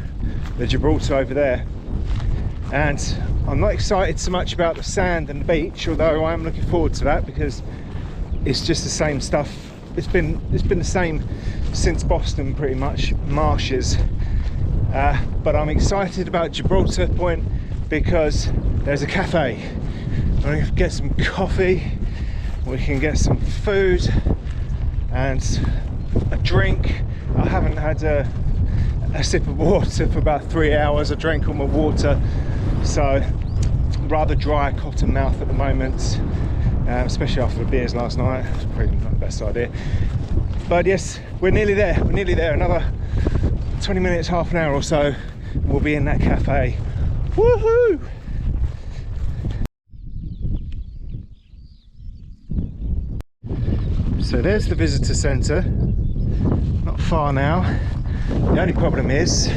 the Gibraltar over there. And I'm not excited so much about the sand and the beach, although I am looking forward to that because it's just the same stuff. It's been the same since Boston, pretty much, marshes. But I'm excited about Gibraltar Point because there's a cafe. We can get some coffee, we can get some food and a drink. I haven't had a sip of water for about 3 hours. I drank all my water, so rather dry cotton mouth at the moment, especially after the beers last night. It's probably not the best idea, but yes, we're nearly there. We're nearly there. Another 20 minutes, half an hour or so, we'll be in that cafe. Woohoo! So there's the visitor centre, not far now. The only problem is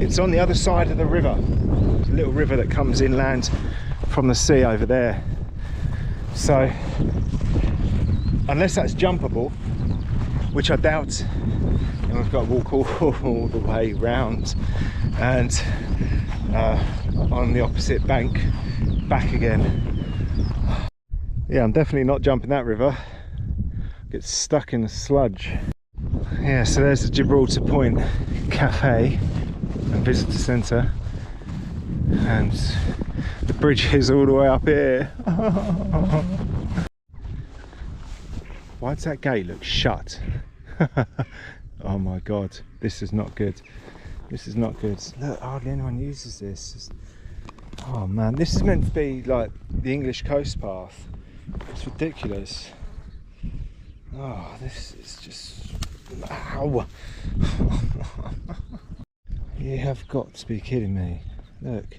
it's on the other side of the river. There's a little river that comes inland from the sea over there. So unless that's jumpable, which I doubt, and we've got to walk all the way round and on the opposite bank back again. Yeah, I'm definitely not jumping that river. Get stuck in the sludge. Yeah, so there's the Gibraltar Point Cafe and Visitor Centre, and the bridge is all the way up here. Why does that gate look shut? Oh my god, this is not good. This is not good. Look, hardly anyone uses this. Oh man, this is meant to be like the English coast path. It's ridiculous. Oh, this is just... Ow. You have got to be kidding me. Look.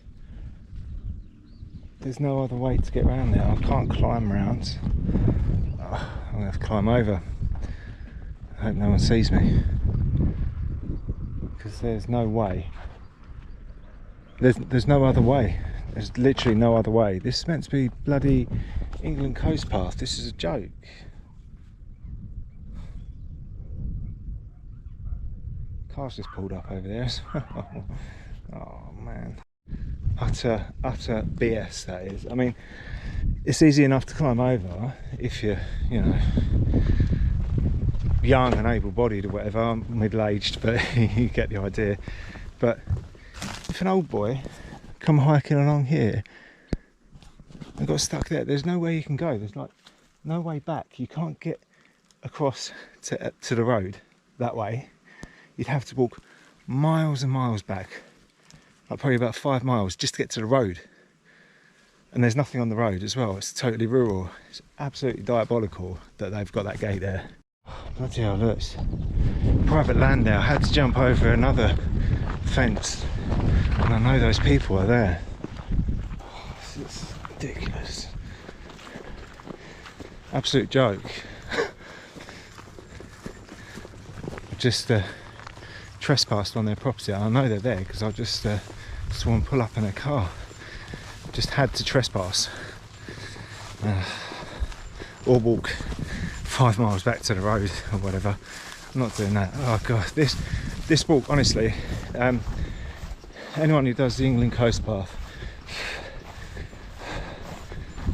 There's no other way to get around there. I can't climb round. Oh, I'm going to have to climb over. I hope no one sees me. Because there's no way. There's no other way. There's literally no other way. This is meant to be bloody England coast path. This is a joke. Car's just pulled up over there as well. Oh man, utter BS that is. I mean, it's easy enough to climb over if you're, you know, young and able-bodied or whatever. I'm middle-aged, but you get the idea. But if an old boy come hiking along here and got stuck there, there's no way you can go. There's like no way back. You can't get across to the road that way. You'd have to walk miles and miles back, like probably about 5 miles just to get to the road. And there's nothing on the road as well. It's totally rural. It's absolutely diabolical that they've got that gate there. Bloody hell, look, it's private land there. I had to jump over another fence, and I know those people are there. Oh, this is ridiculous. Absolute joke. Just trespassed on their property. I know they're there because I just saw them pull up in a car. Just had to trespass or walk 5 miles back to the road or whatever. I'm not doing that. Oh god, this walk, honestly, anyone who does the England coast path,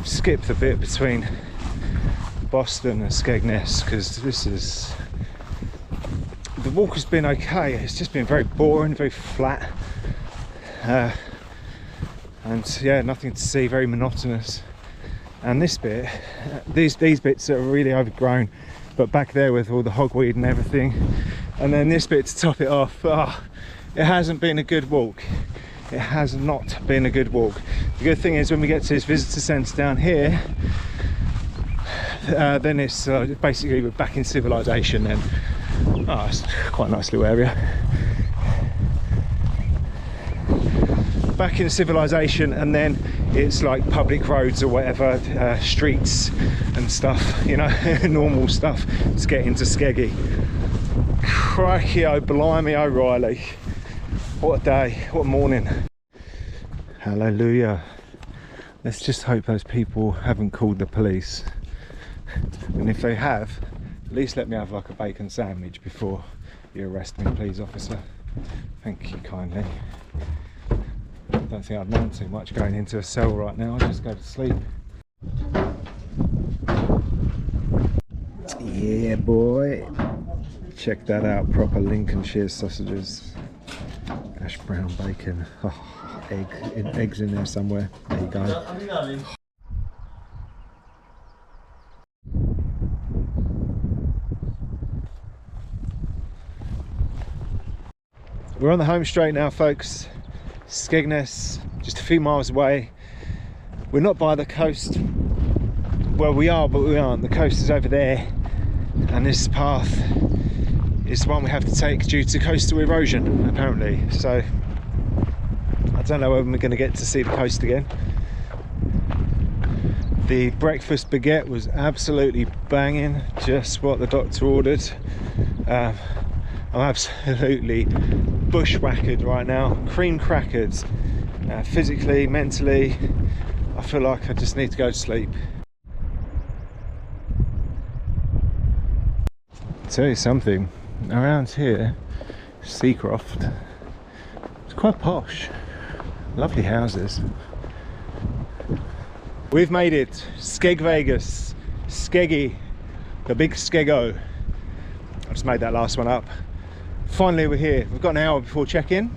skip the bit between Boston and Skegness, because this is... The walk has been okay, it's just been very boring, very flat, and yeah, nothing to see, very monotonous. And this bit, these bits are really overgrown, but back there with all the hogweed and everything, and then this bit to top it off, it hasn't been a good walk. It has not been a good walk. The good thing is when we get to this visitor centre down here, then it's basically we're back in civilization then. Oh, it's quite a nice little area. Back in civilization, and then it's like public roads or whatever, streets and stuff, you know, normal stuff to get into Skeggy. Crikey, oh blimey, O'Reilly. What a day, what a morning. Hallelujah. Let's just hope those people haven't called the police. And if they have, at least let me have like a bacon sandwich before you arrest me, please, officer. Thank you kindly. I don't think I'd mind too much going into a cell right now. I'll just go to sleep. Yeah, boy. Check that out. Proper Lincolnshire sausages. Ash brown bacon. Oh, eggs in there somewhere. There you go. We're on the home straight now, folks. Skegness, just a few miles away. We're not by the coast. Well, we are, but we aren't. The coast is over there, and this path is the one we have to take due to coastal erosion, apparently. So I don't know when we're going to get to see the coast again. The breakfast baguette was absolutely banging, just what the doctor ordered. I'm absolutely bushwhacked right now, cream crackered, physically, mentally. I feel like I just need to go to sleep. I'll tell you something, around here, Seacroft, it's quite posh, lovely houses. We've made it, Skeg Vegas, Skeggy, the big Skeggo. I just made that last one up. Finally we're here. We've got an hour before check-in.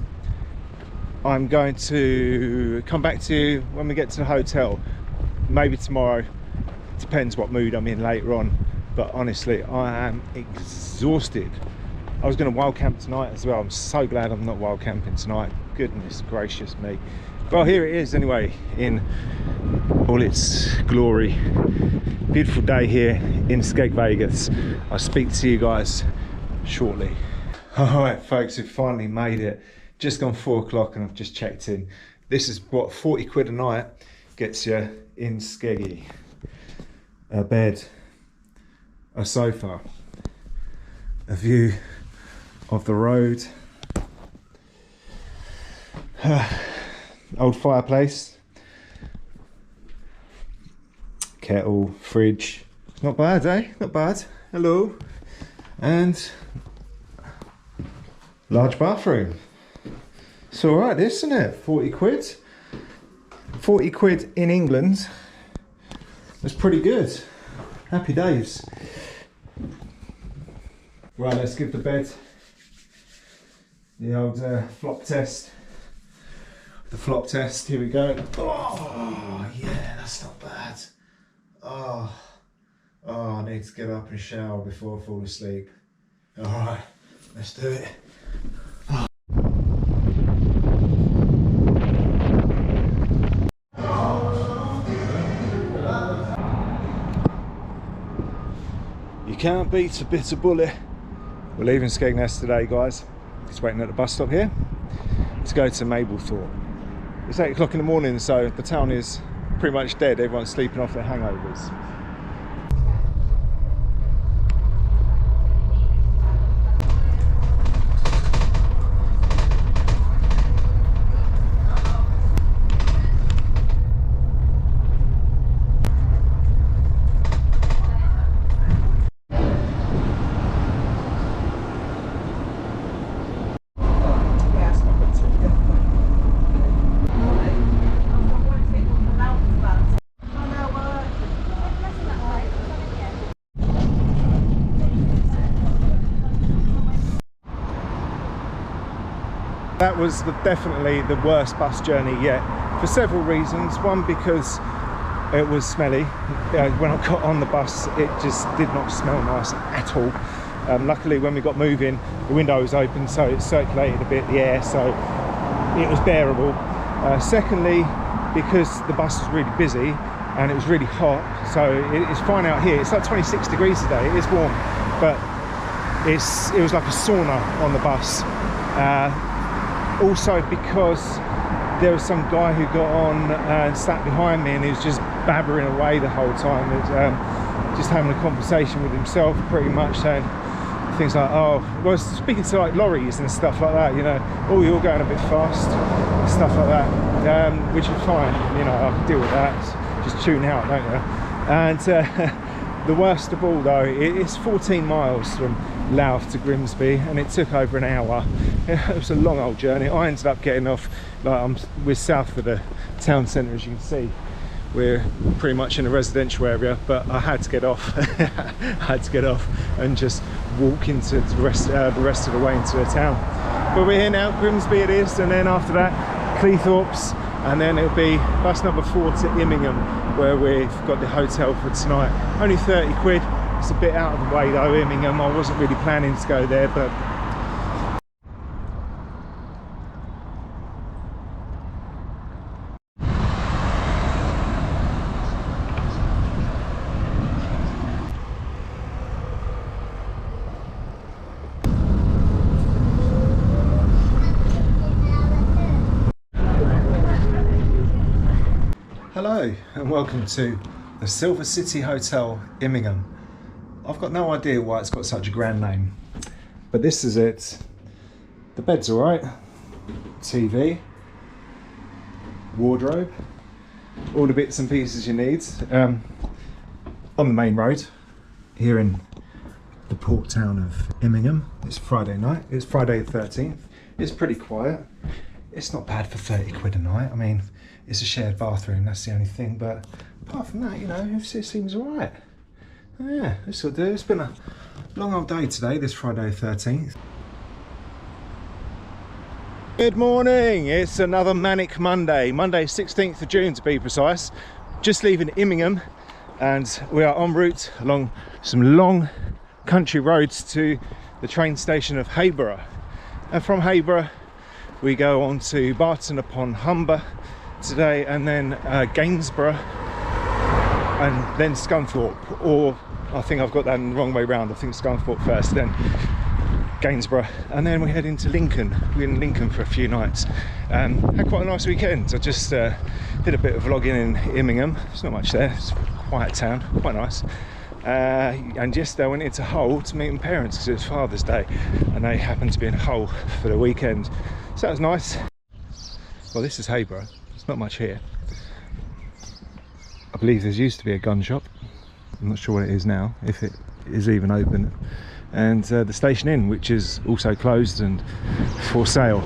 I'm going to come back to you when we get to the hotel, maybe tomorrow. Depends what mood I'm in later on, but honestly I am exhausted. I was going to wild camp tonight as well. I'm so glad I'm not wild camping tonight. Goodness gracious me. Well, here it is anyway, in all its glory. Beautiful day here in Skeg Vegas. I'll speak to you guys shortly. Alright folks, we've finally made it. Just gone 4 o'clock and I've just checked in. This is what, 40 quid a night gets you in Skeggy. A bed, a sofa, a view of the road, old fireplace, kettle, fridge. Not bad, eh? Not bad. Hello. And large bathroom. It's all right, isn't it? 40 quid. 40 quid in England. That's pretty good. Happy days. Right, let's give the bed the old flop test. The flop test, here we go. Oh, yeah, that's not bad. Oh, I need to get up and shower before I fall asleep. All right, let's do it. You can't beat a bitter bullet. We're leaving Skegness today, guys. Just waiting at the bus stop here to go to Mablethorpe. It's 8 o'clock in the morning, so the town is pretty much dead. Everyone's sleeping off their hangovers. That was definitely the worst bus journey yet, for several reasons. One, because it was smelly. When I got on the bus, it just did not smell nice at all. Luckily, when we got moving, the window was open, so it circulated a bit the air, so it was bearable. Secondly, because the bus was really busy, and it was really hot, so it's fine out here. It's like 26 degrees today. It is warm, but it was like a sauna on the bus. Also because there was some guy who got on and sat behind me, and he was just babbering away the whole time. It was, just having a conversation with himself, pretty much, saying things like, oh, well, speaking to like lorries and stuff like that, you know, oh, you're going a bit fast, stuff like that, which is fine, you know, I can deal with that. Just tune out, don't you? And the worst of all, though, it's 14 miles from Louth to Grimsby, and it took over an hour. It was a long old journey. I ended up getting off, like, we're south of the town centre, as you can see. We're pretty much in a residential area, but I had to get off. I had to get off and just walk into the rest of the way into the town. But we're here now, Grimsby it is, and then after that, Cleethorpes, and then it'll be bus number 4 to Immingham, where we've got the hotel for tonight. Only 30 quid. It's a bit out of the way though, Immingham. I wasn't really planning to go there, but hello and welcome to the Silver City Hotel, Immingham. I've got no idea why it's got such a grand name, but this is it. The bed's all right, TV, wardrobe, all the bits and pieces you need. On the main road here in the port town of Immingham. It's Friday night, it's Friday the 13th. It's pretty quiet. It's not bad for 30 quid a night. I mean, it's a shared bathroom, that's the only thing, but apart from that, you know, it seems all right. Yeah, this will do. It's been a long old day today, this Friday 13th. Good morning. It's another manic Monday, Monday 16th of June to be precise. Just leaving Immingham, and we are en route along some long country roads to the train station of Hayborough. And from Hayborough, we go on to Barton upon Humber today, and then Gainsborough, and then Scunthorpe, or I think I've got that in the wrong way round. I think Scunthorpe first, then Gainsborough, and then we head into Lincoln. We're in Lincoln for a few nights. Had quite a nice weekend. I just did a bit of vlogging in Immingham. There's not much there, it's a quiet town, quite nice. And yesterday I went into Hull to meet my parents because it was Father's Day, and they happened to be in Hull for the weekend, so that was nice. Well, this is Hayborough. There's not much here. I believe there used to be a gun shop. I'm not sure what it is now, if it is even open. And the Station Inn, which is also closed and for sale.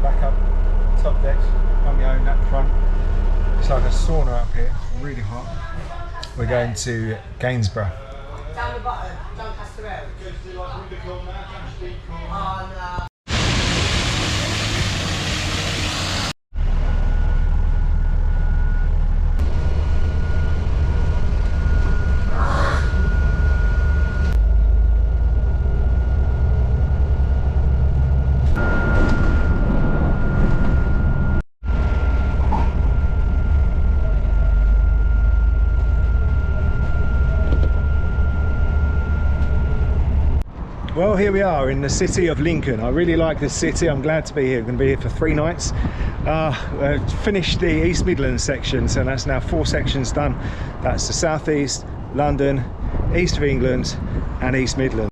Back up top deck on my own at the front. It's like a sauna up here, really hot. We're going to Gainsborough. Down the bottom, Doncaster Road. Oh no. Well, here we are in the city of Lincoln. I really like this city. I'm glad to be here. I'm going to be here for 3 nights. Finished the East Midlands section, so that's now 4 sections done. That's the South East, London, East of England and East Midlands.